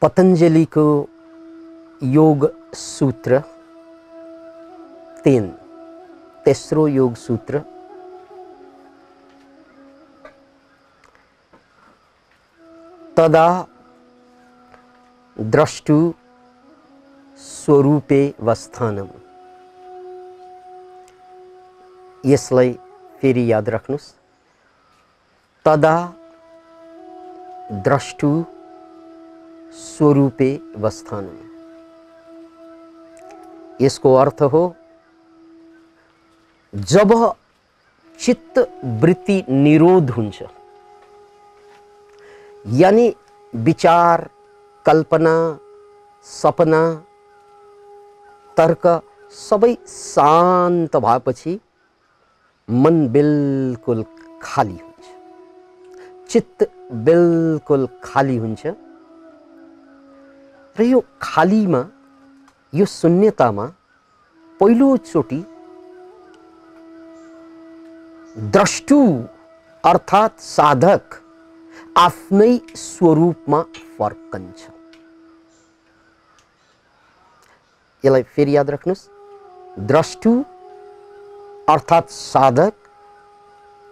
पतंजलि को योग सूत्र 3 तेस्रो योग सूत्र तदा द्रष्टु स्वरूपे वस्थानम। यसलाई फेरि याद राख्नुस्। तदा द्रष्टु स्वरूपे वस्थानम। यसको अर्थ हो जब चित्त वृत्ति निरोध हुन्छ, यानी विचार, कल्पना, सपना, तर्क सबै शान्त भएपछि मन बिल्कुल खाली हुन्छ, चित्त बिल्कुल खाली हुन्छ र यो खालीमा, यो शून्यतामा पहिलोचोटि द्रष्टु अर्थात् साधक आफ्नै स्वरूपमा फर्कन्छ। यसलाई फेरि याद राख्नुस्। द्रष्टु अर्थात् साधक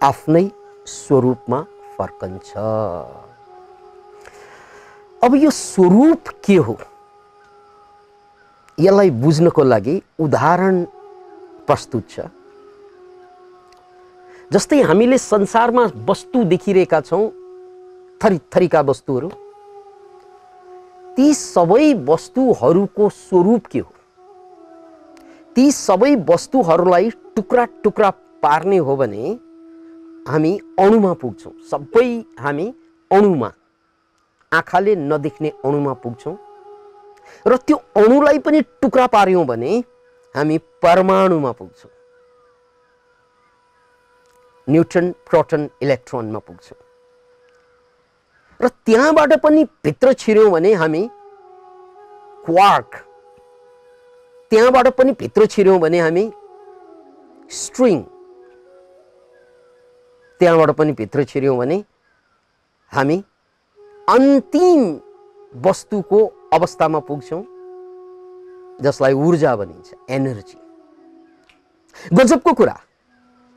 आफ्नै स्वरूपमा फर्कन्छ। अब यो स्वरूप के हो, यसलाई बुझ्नको लागि उदाहरण प्रस्तुत छ। जस्तै हामीले संसारमा वस्तु देखिरहेका छौं, थरी थरीका वस्तुहरू। ती सबै वस्तुहरूको स्वरूप के हो? ती सबै वस्तुहरूलाई टुक्रा टुक्रा पार्ने हो भने हामी अणुमा पुग्छौं। सबै हामी अणुमा, आँखाले नदेख्ने अणुमा पुग्छौं र त्यो अणुलाई पनि टुक्रा पार्यौं भने हामी परमाणुमा पुग्छौं, न्यूट्रन, प्रोटन, इलेक्ट्रोनमा पुग्छौं र त्यहाँबाट पनि भित्र छिर्यौं भने हामी क्वार्क, त्यहाँबाट पनि भित्र छिर्यौं भने हामी स्ट्रिङ, त्यहाँबाट पनि भित्र छिर्यौं भने हामी अन्तिम वस्तुको अवस्थामा पुग्छौं जसलाई ऊर्जा भनिन्छ, एनर्जी। गजबको कुरा,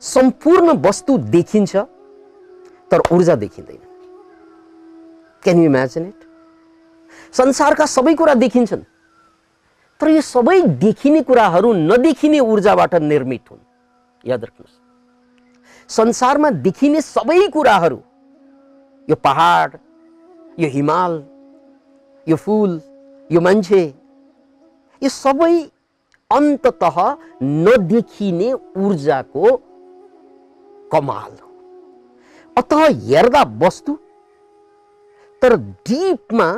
सम्पूर्ण वस्तु देखिन्छ तर ऊर्जा देखिँदैन। Can you imagine it? संसारका सबै कुरा देखिन्छन् तर यो सबै देखिने कुराहरू नदेखिने ऊर्जाबाट निर्मित हुन्। याद राख्नुहोस्, संसारमा देखिने सबै कुराहरू, यो पहाड, यो हिमाल, यो फूल, यो मान्छे, यो सबै अन्ततः नदेखिने ऊर्जाको कमाल हो। अतः हेर्दा वस्तु तर डीपमा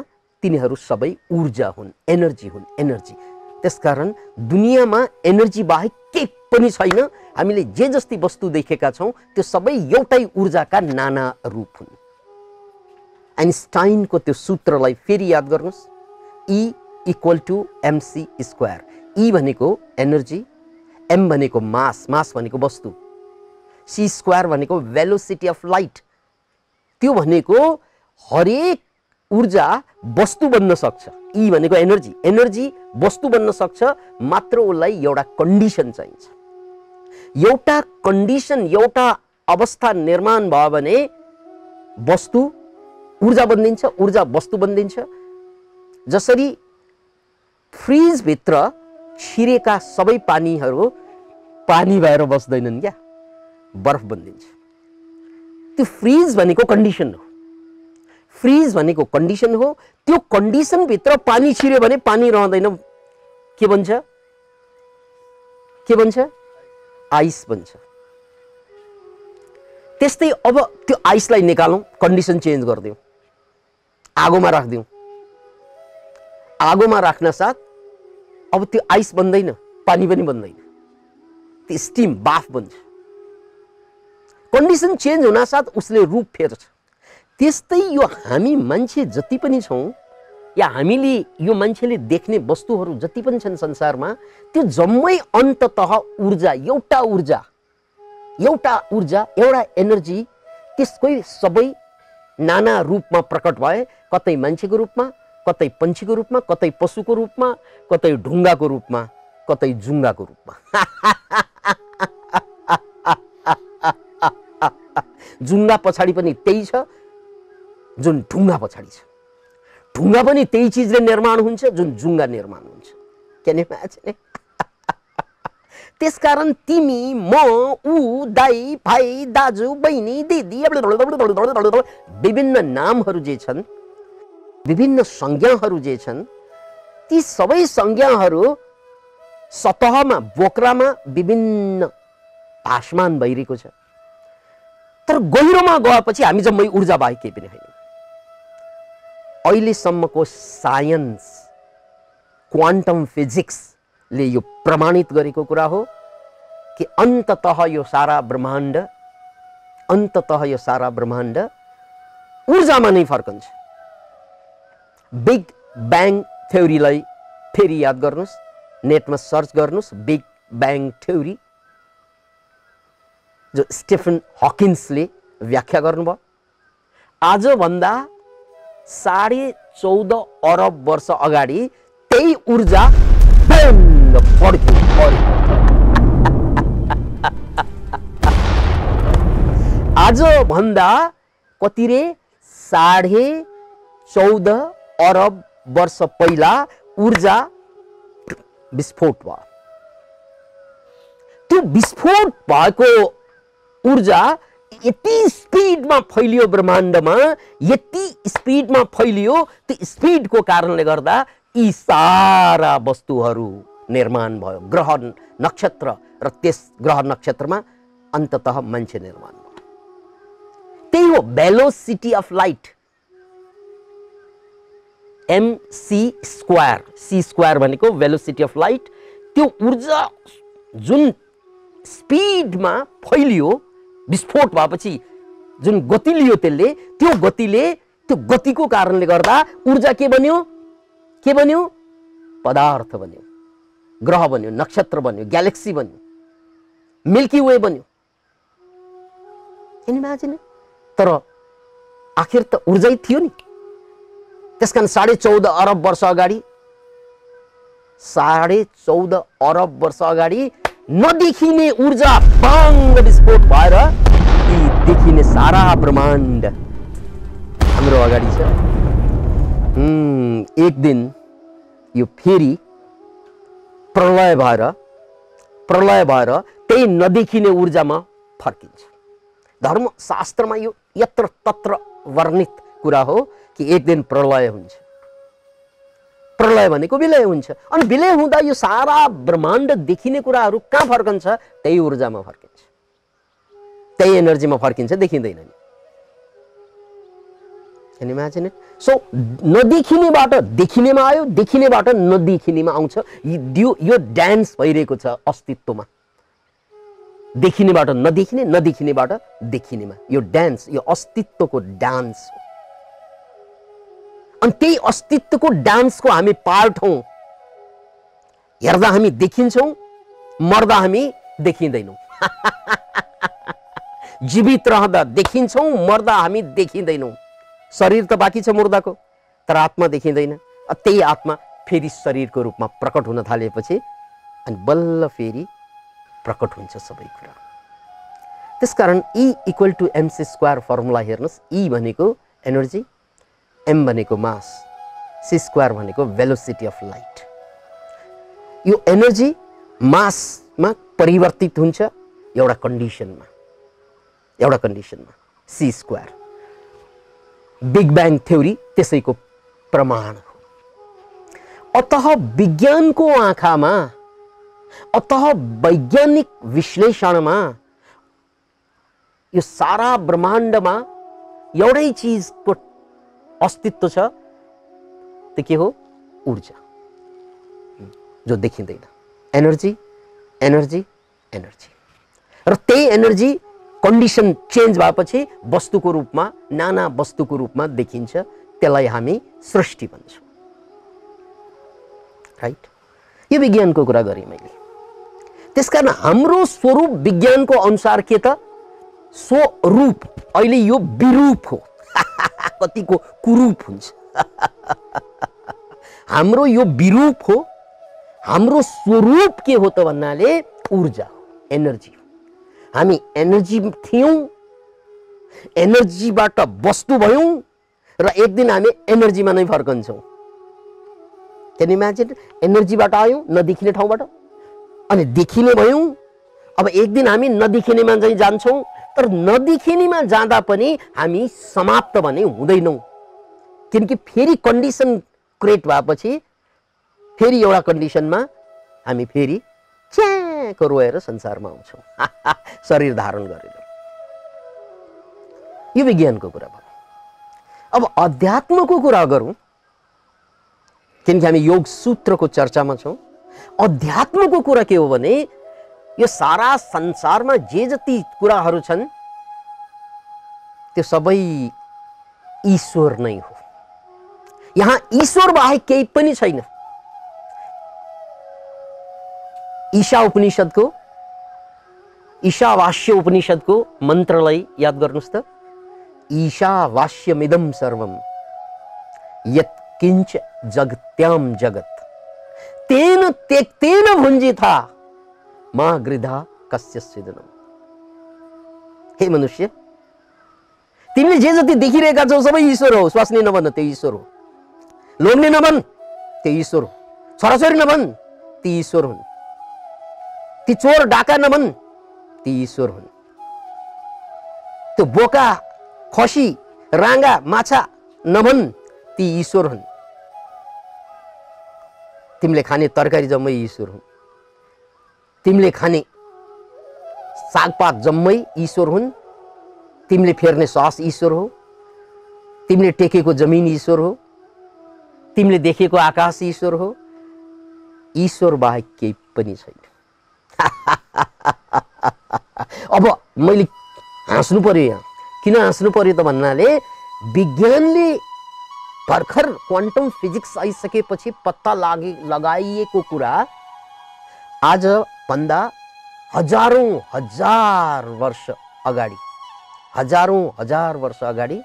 तिनीहरू सबै ऊर्जा हुन्, एनर्जी हुन्, एनर्जी। त्यसकारण दुनियाँमा एनर्जी बाहेक केही पनि छैन। हामीले जे जस्ती वस्तु देखेका छौं त्यो सबै एउटै ऊर्जाका नाना रूप हुन्। आइन्स्टाइनको त्यो सूत्रलाई फेरि याद गर्नुस्। E = mc²। E भनेको एनर्जी, m भनेको मास, मास भनेको वस्तु, c² भनेको भेलोसिटी अफ लाइट। त्यो भनेको हरेक ऊर्जा वस्तु बन्न सक्छ। E भनेको एनर्जी, एनर्जी वस्तु बन्न सक्छ, मात्र उसलाई एउटा कन्डिसन चाहिन्छ। एउटा कन्डिसन, एउटा अवस्था निर्माण भयो भने वस्तु ऊर्जा बनिन्छ, ऊर्जा वस्तु बनिन्छ। जसरी फ्रिज भित्र छिरेका सबै पानीहरू पानी भएर बस्दैनन् क्या, बर्फ बनिन्छ। त्यो फ्रिज भनेको कन्डिसन हो, फ्रिज भनेको कन्डिसन हो। त्यो कन्डिसन भित्र पानी छिर्यो भने पानी रहँदैन, के बन्छ? के बन्छ? आइस बन्छ। त्यस्तै अब त्यो आइसलाई निकालौं, कन्डिसन चेन्ज गरिदिउँ, आगोमा राखिदिउँ। आगोमा राख्न साथ अब त्यो आइस बन्दैन, पानी पनि बन्दैन, त्यो स्टिम, बाफ बन्छ। कन्डिसन चेन्ज हुन साथ उसले रूप फेर्छ। त्यस्तै यो हामी मान्छे जति पनि छौं, या हामीले यो मान्छेले देख्ने वस्तुहरू जति पनि छन् संसारमा, त्यो जम्मै अन्ततः ऊर्जा, एउटा ऊर्जा, एउटा ऊर्जा, एउटा एनर्जी। त्यसकै सबै नाना रूपमा प्रकट भए, कतै मान्छेको रूपमा, कतै पन्छीको रूपमा, कतै पशुको रूपमा, कतै ढुङ्गाको रूपमा, कतै जुङ्गाको रूपमा। जुङ्गा पछाडि पनि त्यही छ जुन ढुङ्गा पछाडि छ। ढुङ्गा पनि त्यही चिजले निर्माण हुन्छ जुन जुङ्गा निर्माण हुन्छ। Can you imagine? त्यसकारण तिमी, म, ऊ, दाई, भाइ, दाजु, बहिनी, दिदी, विभिन्न नामहरू जे छन्, विभिन्न संज्ञाहरू जे छन्, ती सबै संज्ञाहरू सतहमा, बोक्रामा विभिन्न भाषमान भइरहेको छ। तर गहिरोमा गएपछि हामी जम्मै ऊर्जा बाहेक केही पनि होइन। अहिलेसम्मको साइन्स, क्वान्टम फिजिक्सले यो प्रमाणित गरेको कुरा हो कि अन्ततः यो सारा ब्रह्माण्ड ऊर्जामा नै फर्कन्छ। बिग ब्याङ थ्योरीलाई फेरि याद गर्नुस्, नेटमा सर्च गर्नुस्, बिग ब्याङ थ्योरी जो स्टेफन हकिन्सले व्याख्या गर्नुभयो। आजभन्दा 14.5 अरब वर्ष अगाडि त्यही ऊर्जा फड्क्यो। आजभन्दा कति रे 14.5 अरब वर्ष पहिला ऊर्जा विस्फोट भयो। त्यो विस्फोट भएको ऊर्जा यति स्पिडमा फैलियो ब्रह्माण्डमा, यति स्पिडमा फैलियो, त्यो स्पिडको कारणले गर्दा यी सारा वस्तुहरू निर्माण भयो। ग्रह नक्षत्र र त्यस ग्रह नक्षत्रमा अन्ततः मान्छे निर्माण भयो। त्यही हो velocity of light, mc²। c² भनेको भेलोसिटी अफ लाइट। त्यो ऊर्जा जुन स्पिडमा फैलियो, विस्फोट भएपछि जुन गति लियो त्यसले, त्यो गतिको कारणले गर्दा ऊर्जा के बन्यो? पदार्थ बन्यो, ग्रह बन्यो, नक्षत्र बन्यो, ग्यालेक्सी बन्यो, मिल्की वे बन्यो। Can imagine? तर आखिर त ऊर्जै थियो नि। त्यसकारण 14.5 अरब वर्ष अगाडि 14.5 अरब वर्ष अगाडि नदेखिने ऊर्जा बाङ्ग विस्फोट भएर देखिने सारा ब्रह्माण्ड हाम्रो अगाडि छ। एक दिन यो फेरि प्रलय भएर त्यही नदेखिने ऊर्जामा फर्किन्छ। धर्मशास्त्रमा यो यत्र तत्र वर्णित कुरा हो कि एक दिन प्रलय हुन्छ। प्रलय भनेको विलय हुन्छ। अनि विलय हुँदा यो सारा ब्रह्माण्ड देखिने कुराहरू कहाँ फर्कन्छ? त्यही ऊर्जामा फर्किन्छ, त्यही एनर्जीमा फर्किन्छ, देखिँदैन नि। Can you imagine it? So नदेखिनेबाट देखिनेमा आयो, देखिनेबाट नदेखिनेमा आउँछ। यो डान्स भइरहेको छ अस्तित्वमा। देखिनेबाट नदेखिने, नदेखिनेबाट देखिनेमा यो डान्स, यो अस्तित्वको डान्स हो। अनि त्यही अस्तित्वको डान्सको हामी पार्ट हौं। हेर्दा हामी देखिन्छौं, मर्दा हामी देखिँदैनौं। जीवित रहँदा देखिन्छौं, मर्दा हामी देखिँदैनौं। शरीर त बाँकी छ मुर्दाको, तर आत्मा देखिँदैन। त्यही आत्मा फेरि शरीरको रूपमा प्रकट हुन थालेपछि अनि बल्ल फेरि प्रकट हुन्छ सबै कुरा। त्यसकारण E = mc² फर्मुला हेर्नुस्। E भनेको एनर्जी, m भनेको मास, c² भनेको भेलोसिटी अफ लाइट। यो एनर्जी मासमा परिवर्तित हुन्छ एउटा कन्डिसनमा, c²। बिग ब्याङ थ्योरी त्यसैको प्रमाण हो। अतः विज्ञानको आँखामा, अतः वैज्ञानिक विश्लेषणमा यो सारा ब्रह्माण्डमा एउटै चीजको अस्तित्व छ। त्यो के हो? ऊर्जा, जो देखिँदैन। Energy, energy, energy. र त्यही एनर्जी कन्डिसन चेन्ज भएपछि वस्तुको रूपमा, नाना वस्तुको रूपमा देखिन्छ। त्यसलाई हामी सृष्टि भन्छौँ। राइट? यो विज्ञानको कुरा गरेँ मैले। त्यसकारण हाम्रो स्वरूप विज्ञानको अनुसार के त? स्वरूप। अहिले यो विरूप हो। कतिको कुरूप हुन्छ। हाम्रो यो विरूप हो, हाम्रो स्वरूप के हो त भन्नाले ऊर्जा हो, एनर्जी हो। हामी एनर्जी थियौं, एनर्जीबाट वस्तु भयौं र एक दिन हामी एनर्जीमा नै फर्कन्छौं। Can imagine? एनर्जीबाट आयौं नदेखिने ठाउँबाट अनि देखिने भयौं। अब एक दिन हामी नदेखिनेमा चाहिँ जान्छौं, तर नदेखिनेमा जाँदा पनि हामी समाप्त भने हुँदैनौं, किनकि फेरि कन्डिसन क्रिएट भएपछि फेरि एउटा कन्डिसनमा हामी फेरि च्याको रोएर संसारमा आउँछौं शरीर धारण गरेर। यो विज्ञानको कुरा भयो। अब अध्यात्मको कुरा गरौँ, किनकि हामी योग सूत्रको चर्चामा छौं। अध्यात्मको कुरा के हो भने यो सारा संसारमा जे जति कुराहरू छन् त्यो सबै ईश्वर नै हो। यहाँ ईश्वर बाहेक केही पनि छैन। ईशा उपनिषदको, ईशावास्य उपनिषदको मन्त्रलाई याद गर्नुस् त। ईशावास्यमिदं सर्वं यत्किञ्च जगत्यां जगत् तेन त्यक्तेन भुञ्जिथा मा गृधा कस्यचिदनम्। हे मनुष्य, तिमीले जे जति देखिरहेका छौ सबै ईश्वर हो। स्वास्नी नभन, त्यो ईश्वर हो। लोग्ने नभन, त्यो ईश्वर हो। छोराछोरी नभन, ती ईश्वर हुन्। ती चोर डाका नभन, ती ईश्वर हुन्। त्यो बोका खसी राँगा माछा नभन, ती ईश्वर हुन्। तिमीले खाने तरकारी जम्मै ईश्वर हुन्। तिमीले खाने सागपात जम्मै ईश्वर हुन्। तिमीले फेर्ने सास ईश्वर हो। तिमीले टेकेको जमिन ईश्वर हो। तिमीले देखेको आकाश ईश्वर हो। ईश्वर बाहेक केही पनि छैन। अब मैले हाँस्नु पर्यो यहाँ। किन हाँस्नु पर्यो त भन्नाले विज्ञानले भर्खर क्वान्टम फिजिक्स आइसकेपछि पत्ता लगाइएको कुरा आज भन्दा हजारौं हजार वर्ष अगाडि, हजारौं हजार वर्ष अगाडि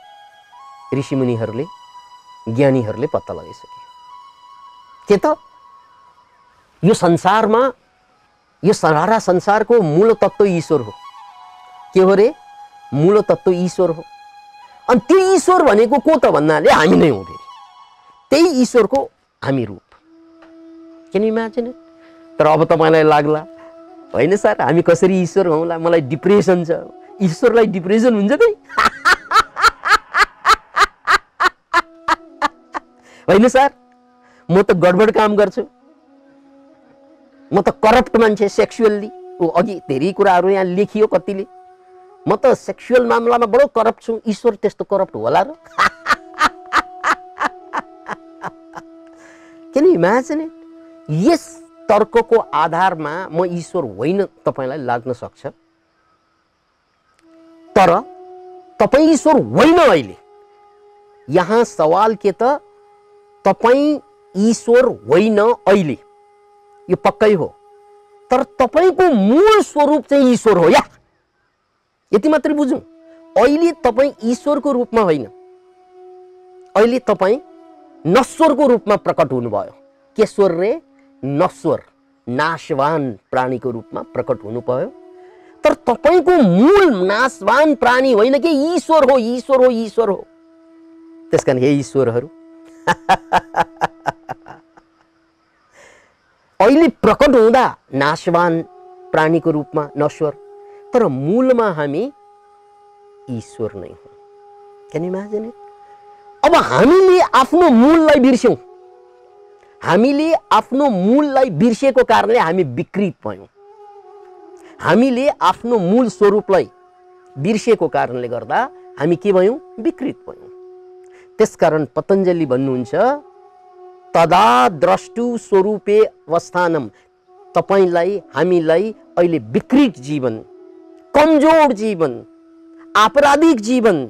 ऋषिमुनिहरूले, ज्ञानीहरूले पत्ता लगाइसके। के त यो संसारमा, यो सारा संसारको मूल तत्व ईश्वर हो। के हो रे? मूल तत्व ईश्वर हो। अनि त्यो ईश्वर भनेको को त भन्नाले हामी नै हौं। फेरि त्यही ईश्वरको हामी रूप। Can you imagine? तर अब तपाईलाई लाग्ला होइन सर, हामी कसरी ईश्वर हौँला? मलाई डिप्रेसन छ। ईश्वरलाई डिप्रेसन हुन्छ त? होइन सर, म त गडबड काम गर्छु, म त करप्ट मान्छे, सेक्सुअल्ली। अघि धेरै कुराहरू यहाँ लेखियो कतिले। म त सेक्सुअल मामलामा बडो करप्ट छु। ईश्वर त्यस्तो करप्ट होला र? Can you imagine it? Yes तर्कको आधारमा म ईश्वर होइन तपाईलाई लाग्न सक्छ, तर तपाई ईश्वर होइन। अहिले यहाँ सवाल के त, तपाई ईश्वर होइन अहिले, यो पक्कै हो। तर तपाईको मूल स्वरूप चाहिँ ईश्वर हो। या यति मात्रै बुझौं। अहिले तपाई ईश्वरको रूपमा होइन, अहिले तपाई नश्वरको रूपमा प्रकट हुनुभयो। के स्वर रे? नश्वर, नाशवान प्राणीको रूपमा प्रकट हुनुभयो। तर तपाईको मूल नाशवान प्राणी होइन कि ईश्वर हो, ईश्वर हो, ईश्वर हो। त्यसकारण हे ईश्वरहरू, अहिले प्रकट हुँदा नाशवान प्राणीको रूपमा नश्वर, तर मूलमा हामी ईश्वर नै हो। Can you imagine it? अब हामीले आफ्नो मूललाई बिर्स्यौं। हामीले आफ्नो मूललाई बिर्सेको कारणले हामी विकृत भयौं। हामीले आफ्नो मूल स्वरूपलाई बिर्सेको कारणले गर्दा हामी के भयौं? विकृत भयौं। त्यसकारण पतञ्जलि भन्नुहुन्छ, तदा द्रष्टु स्वरूपे अवस्थानम। तपाईलाई, हामीलाई अहिले विकृत जीवन, कमजोर जीवन, आपराधिक जीवन,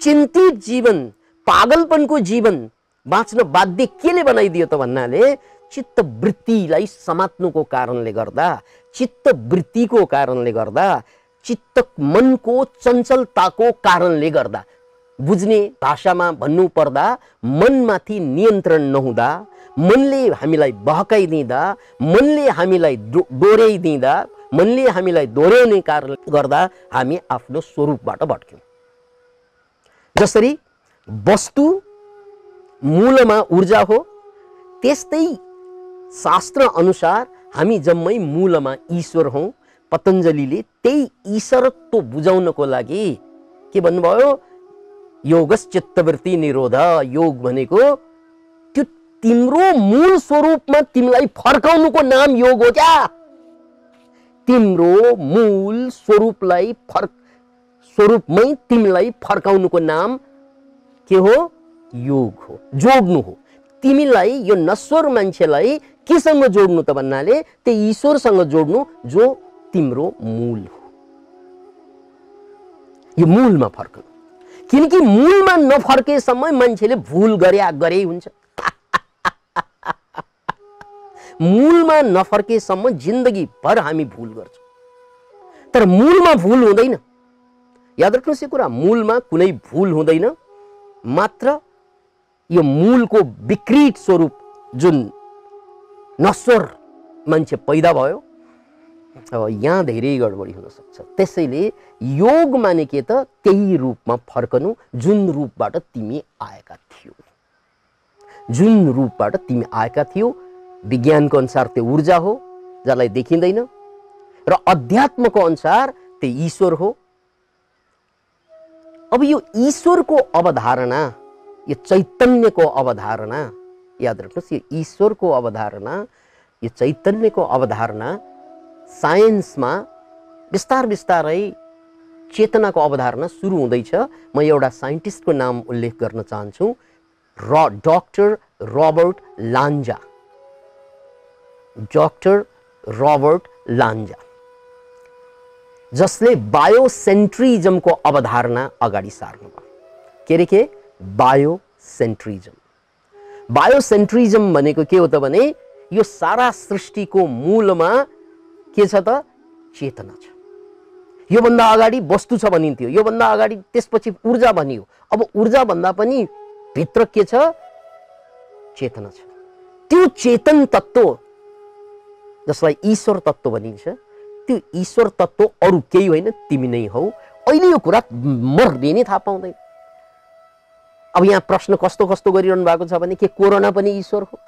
चिन्तित जीवन, पागलपनको जीवन बाँच्न बाध्य केले बनाइदियो त भन्नाले चित्त वृत्तिलाई समात्नुको कारणले गर्दा, चित्त वृत्तिको कारणले गर्दा, चित्त मनको चञ्चलताको कारणले गर्दा। बुझ्ने भाषामा भन्नु पर्दा मनमाथि नियन्त्रण नहुँदा, मनले हामीलाई बहकाइदिँदा, मनले हामीलाई डोर्याइदिँदा, मनले हामीलाई दोहोऱ्याउने कारणले गर्दा हामी आफ्नो स्वरूपबाट भट्क्यौं। जसरी वस्तु मूलमा ऊर्जा हो, त्यस्तै शास्त्र अनुसार हामी जम्मै मूलमा ईश्वर हौं। पतञ्जलिले त्यही ईश्वरत्व बुझाउनको लागि के भन्नुभयो? योगश्चित्तवृत्ति निरोध। योग भनेको त्यो तिम्रो मूल स्वरूपमा तिमीलाई फर्काउनुको नाम योग हो क्या? तिम्रो मूल स्वरूपलाई स्वरूपमै तिमीलाई फर्काउनुको नाम के हो? योग हो, जोड्नु हो। तिमीलाई यो नश्वर मान्छेलाई केसँग जोड्नु त भन्नाले त्यो ईश्वरसँग जोड्नु जो तिम्रो मूल हो। यो मूलमा फर्कनु, किनकि मूलमा नफर्केसम्म मान्छेले भूल गरे हुन्छ। मूलमा नफर्केसम्म जिन्दगी भर हामी भूल गर्छौं, तर मूलमा भूल हुँदैन। याद राख्नुहोस् यो कुरा, मूलमा कुनै भूल हुँदैन। मात्र यो मूलको विकृत स्वरूप जुन नश्वर मान्छे पैदा भयो, अब यहाँ धेरै गडबडी हुन सक्छ। त्यसैले योग माने के त? त्यही रूपमा फर्कनु जुन रूपबाट तिमी आएका थियौ। जुन रूपबाट तिमी आएका थियौ, विज्ञानको अनुसार त्यो ऊर्जा हो जसलाई देखिँदैन, र अध्यात्मको अनुसार त्यो ईश्वर हो। अब यो ईश्वरको अवधारणा, यो चैतन्यको अवधारणा, याद राख्नुहोस्, यो ईश्वरको अवधारणा, यो चैतन्यको अवधारणा साइन्समा बिस्तार बिस्तारै चेतनाको अवधारणा सुरु हुँदैछ। म एउटा साइन्टिस्टको नाम उल्लेख गर्न चाहन्छु, डाक्टर रबर्ट लान्जा। डाक्टर रबर्ट लान्जा, जसले बायोसेन्ट्रिजमको अवधारणा अगाडि सार्नुभयो। के रे के? बायोसेन्ट्रिजम। बायोसेन्ट्रिजम भनेको के हो त भने यो सारा सृष्टिको मूलमा के छ त? चेतना छ। योभन्दा अगाडि वस्तु छ भनिन्थ्यो, योभन्दा अगाडि त्यसपछि ऊर्जा भनियो। अब ऊर्जा भन्दा पनि भित्र के छ? चेतना छ। त्यो चेतन तत्त्व जसलाई ईश्वर तत्त्व भनिन्छ, त्यो ईश्वर तत्त्व अरू केही होइन, तिमी नै हौ। अहिले यो कुरा मर्ने नै थाहा पाउँदैन। अब यहाँ प्रश्न कस्तो कस्तो गरिरहनु भएको छ भने के कोरोना पनि ईश्वर हो?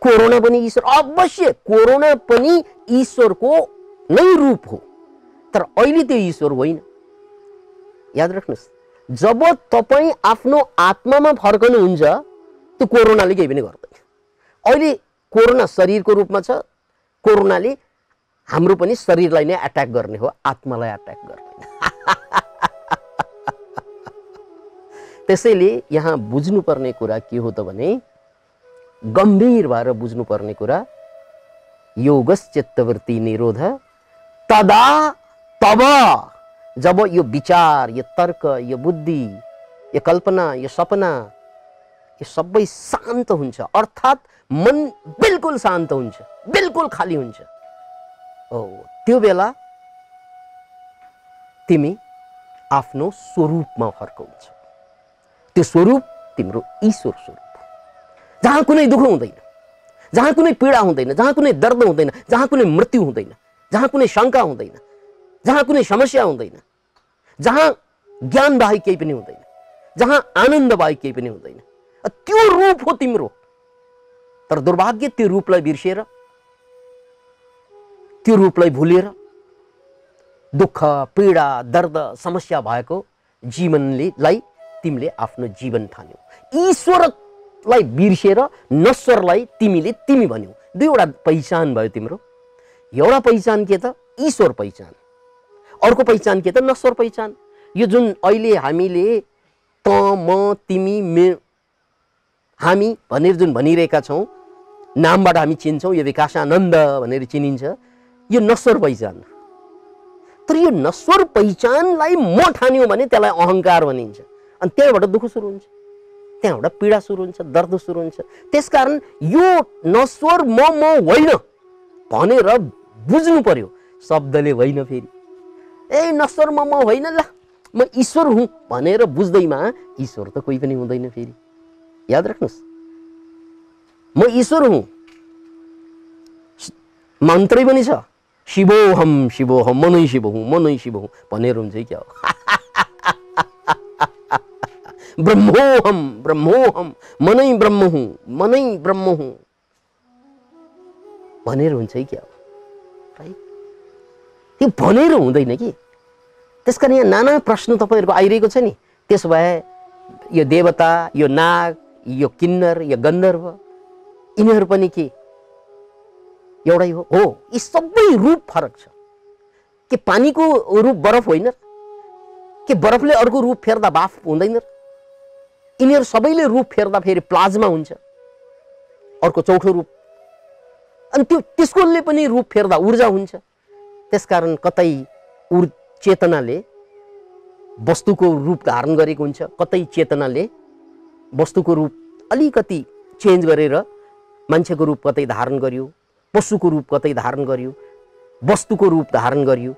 कोरोना पनि ईश्वर? अवश्य कोरोना पनि ईश्वरको नै रूप हो, तर अहिले त्यो ईश्वर होइन। याद राख्नुहोस्, जब तपाईँ आफ्नो आत्मामा फर्कनुहुन्छ त्यो कोरोनाले केही पनि गर्दैन। अहिले कोरोना शरीरको रूपमा छ, कोरोनाले हाम्रो पनि शरीरलाई नै अट्याक गर्ने हो, आत्मालाई अट्याक गर्दैन। त्यसैले यहाँ बुझ्नुपर्ने कुरा के हो त भने, गम्भीर भएर बुझ्नुपर्ने कुरा, योगश्चित्तवृत्ति निरोध। तदा तब जब यो विचार, यो तर्क, यो बुद्धि, यो कल्पना, यो सपना, यो सबै शान्त हुन्छ, अर्थात् मन बिल्कुल शान्त हुन्छ, बिल्कुल खाली हुन्छ। त्यो बेला तिमी आफ्नो स्वरूपमा फर्कन्छौ। त्यो स्वरूप तिम्रो ईश्वर स्वरूप, जहाँ कुनै दुःख हुँदैन, जहाँ कुनै पीडा हुँदैन, जहाँ कुनै दर्द हुँदैन, जहाँ कुनै मृत्यु हुँदैन, जहाँ कुनै शङ्का हुँदैन, जहाँ कुनै समस्या हुँदैन, जहाँ ज्ञान बाहेक केही पनि हुँदैन, जहाँ आनन्द बाहेक केही पनि हुँदैन, त्यो रूप हो तिम्रो। तर दुर्भाग्य त्यो रूपलाई बिर्सेर, त्यो रूपलाई भुलेर दुःख, पीडा, दर्द, समस्या भएको जीवनलाई तिमीले आफ्नो जीवन ठान्यौ। ईश्वरलाई बिर्सेर नश्वरलाई तिमीले तिमी भन्यौ। दुईवटा पहिचान भयो तिम्रो। एउटा पहिचान के त? ईश्वर पहिचान। अर्को पहिचान के त? नश्वर पहिचान। यो जुन अहिले हामीले त, म, तिमी, हामी भनेर जुन भनिरहेका छौँ, नामबाट हामी चिन्छौँ, यो विकासानन्द भनेर चिनिन्छ, यो नश्वर पहिचान। तर यो नश्वर पहिचानलाई म ठान्यो भने त्यसलाई अहङ्कार भनिन्छ, अनि त्यहाँबाट दुःख सुरु हुन्छ, त्यहाँबाट पीडा सुरु हुन्छ, दर्द सुरु हुन्छ। त्यसकारण यो नश्वर म होइन भनेर बुझ्नु पर्यो। शब्दले होइन, फेरि ए नश्वर म होइन, ल म ईश्वर हुँ भनेर बुझ्दैमा ईश्वर त कोही पनि हुँदैन। फेरि याद राख्नुहोस्, म ईश्वर हुँ। मन्त्रै पनि छ, शिवोहम शिवोहम, मनै शिव हुँ, मनै शिव हुँ भनेर हुन्छ क्या हो। ब्रह्मोहम ब्रह्मोहम, मनै ब्रह्म हुँ, मनै ब्रह्म हुँ भनेर हुन्छ क्या हो, राइट? त्यो भनेर हुँदैन कि। त्यसकारण यहाँ नाना प्रश्न तपाईँहरूको आइरहेको छ नि। त्यसो भए यो देवता, यो नाग, यो किन्नर, यो गन्धर्व, यिनीहरू पनि के एउटै हो? हो, यी सबै रूप फरक छ। के पानीको रूप बरफ होइन? के बरफले अर्को रूप फेर्दा बाफ हुँदैन? यिनीहरू सबैले रूप फेर्दा फेरि प्लाज्मा हुन्छ, अर्को चौथो रूप। अनि त्यो त्यसकोले पनि रूप फेर्दा ऊर्जा हुन्छ। त्यसकारण कतै चेतनाले वस्तुको रूप धारण गरेको हुन्छ, कतै चेतनाले वस्तुको रूप अलिकति चेन्ज गरेर मान्छेको रूप कतै धारण गर्यो, पशुको रूप कतै धारण गर्यो, वस्तुको रूप धारण गर्यो।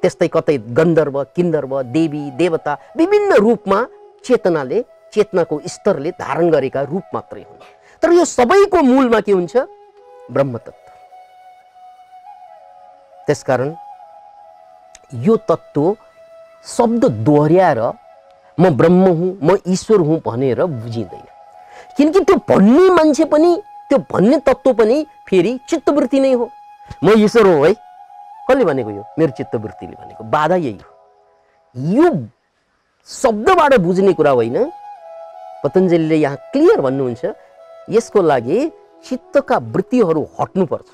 त्यस्तै कतै गन्धर्व, किन्नर्व, देवी, देवता विभिन्न रूपमा चेतनाले, चेतनाको स्तरले धारण गरेका रूप मात्रै हुन्। तर यो सबैको मूलमा के हुन्छ? ब्रह्मतत्व। त्यसकारण यो तत्त्व शब्द दोहोर्याएर म ब्रह्म हुँ, म ईश्वर हुँ भनेर बुझिँदैन। किनकि त्यो भन्ने मान्छे पनि, त्यो भन्ने तत्त्व पनि फेरि चित्तवृत्ति नै हो। म ईश्वर हुँ है, कसले भनेको? यो मेरो चित्तवृत्तिले भनेको। बाधा यही हो। यो शब्दबाट बुझ्ने कुरा होइन। पतञ्जलिले यहाँ क्लियर भन्नुहुन्छ, यसको लागि चित्तका वृत्तिहरू हट्नुपर्छ,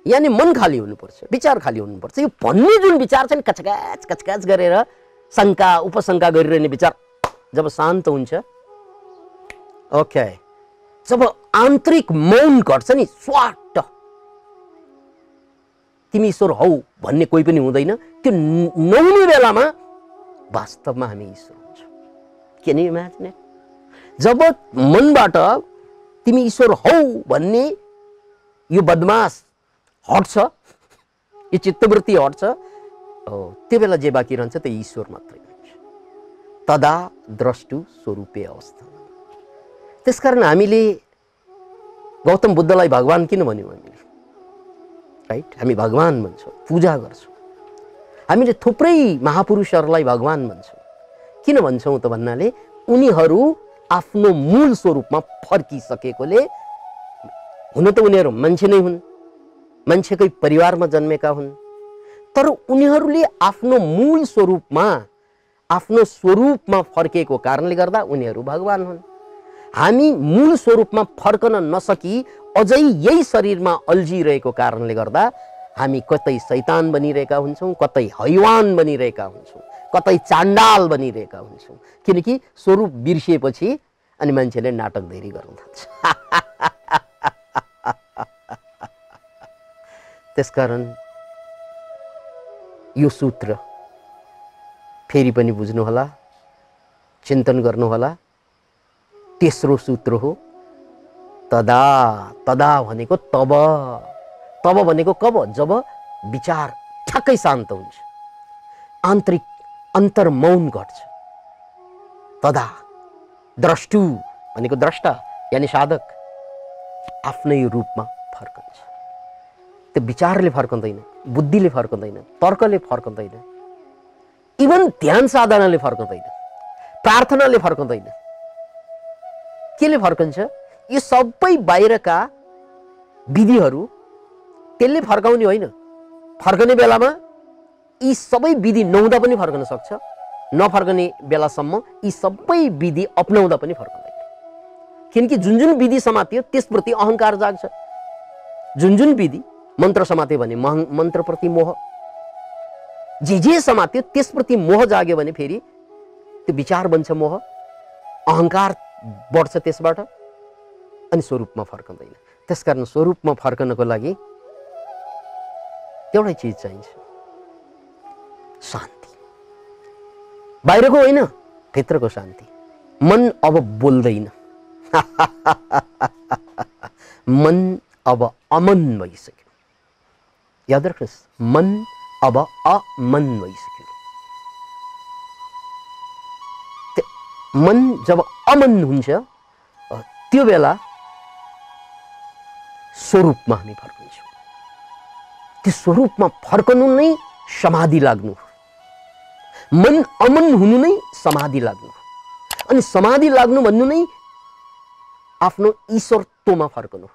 यानि मन खाली हुनुपर्छ, विचार खाली हुनुपर्छ। यो भन्ने जुन विचार छ नि, कचकाच कचकाच गरेर शङ्का उपशङ्का गरिरहने विचार जब शान्त हुन्छ, ओके, जब आन्तरिक मौन घट्छ नि, स्वाट तिमी ईश्वर हौ भन्ने कोही पनि हुँदैन। त्यो नहुने बेलामा वास्तवमा हामी ईश्वर हुन्छ। के नि इमेजिन? जब मनबाट तिमी ईश्वर हौ भन्ने यो बदमास हट्छ, यो चित्तवृत्ति हट्छ, त्यो बेला जे बाँकी रहन्छ त्यो ईश्वर मात्रै हुन्छ। तदा द्रष्टु स्वरूपे अवस्था। त्यसकारण हामीले गौतम बुद्धलाई भगवान किन भन्यौँ? हामीले राइट, हामी भगवान भन्छौँ, पूजा गर्छौँ। हामीले थुप्रै महापुरुषहरूलाई भगवान भन्छौँ। किन भन्छौँ त भन्नाले उनीहरू आफ्नो मूल स्वरूपमा फर्किसकेकोले। हुन त उनीहरू मान्छे नै हुन्, मान्छेकै परिवारमा जन्मेका हुन्, तर उनीहरूले आफ्नो मूल स्वरूपमा, आफ्नो स्वरूपमा फर्केको कारणले गर्दा उनीहरू भगवान हुन्। हामी मूल स्वरूपमा फर्कन नसकी अझै यही शरीरमा अल्झिरहेको कारणले गर्दा हामी कतै शैतान बनिरहेका हुन्छौँ, कतै हैवान बनिरहेका हुन्छौँ, कतै चाण्डाल बनिरहेका हुन्छौँ। किनकि स्वरूप बिर्सिएपछि अनि मान्छेले नाटक धेरै गर्न थाल्छ। त्यसकारण यो सूत्र फेरि पनि बुझ्नुहोला, चिन्तन गर्नुहोला। तेस्रो सूत्र हो तदा। तदा भनेको तब, तब भनेको कब? जब विचार ठ्याक्कै शान्त हुन्छ, आन्तरिक अन्तर्मौन घट्छ। तदा द्रष्टु भनेको द्रष्टा यानि साधक आफ्नै रूपमा फर्कन्छ। त्यो विचारले फर्कँदैन, बुद्धिले फर्कँदैन, तर्कले फर्कँदैन, इभन ध्यान साधनाले फर्कँदैन, प्रार्थनाले फर्कँदैन। केले फर्कन्छ? यो सबै बाहिरका विधिहरू त्यसले फर्काउने होइन। फर्कने बेलामा यी सबै विधि नहुँदा पनि फर्कन सक्छ, नफर्कने बेलासम्म यी सबै विधि अपनाउँदा पनि फर्कँदैन। किनकि जुन जुन विधि समात्यो त्यसप्रति अहङ्कार जाग्छ। जुन जुन विधि मन्त्र समात्यो भने मन्त्रप्रति मोह, जे समात्यो त्यसप्रति मोह जाग्यो भने फेरि त्यो विचार बन्छ मोह, अहङ्कार बढ्छ त्यसबाट, अनि स्वरूपमा फर्कँदैन। त्यसकारण स्वरूपमा फर्कनको लागि एउटै चिज चाहिन्छ, शान्ति। बाहिरको होइन, भित्रको शान्ति। मन अब बोल्दैन, मन अब अमन भइसक्यो। याद राख्नुहोस्, मन अब अमन भइसक्यो। मन जब अमन हुन्छ त्यो बेला स्वरूपमा हामी फर्कन्छौँ। त्यो स्वरूपमा फर्कनु नै समाधि लाग्नु, मन अमन हुनु नै समाधि लाग्नु, अनि समाधि लाग्नु भन्नु नै आफ्नो ईश्वरत्वमा फर्कनु।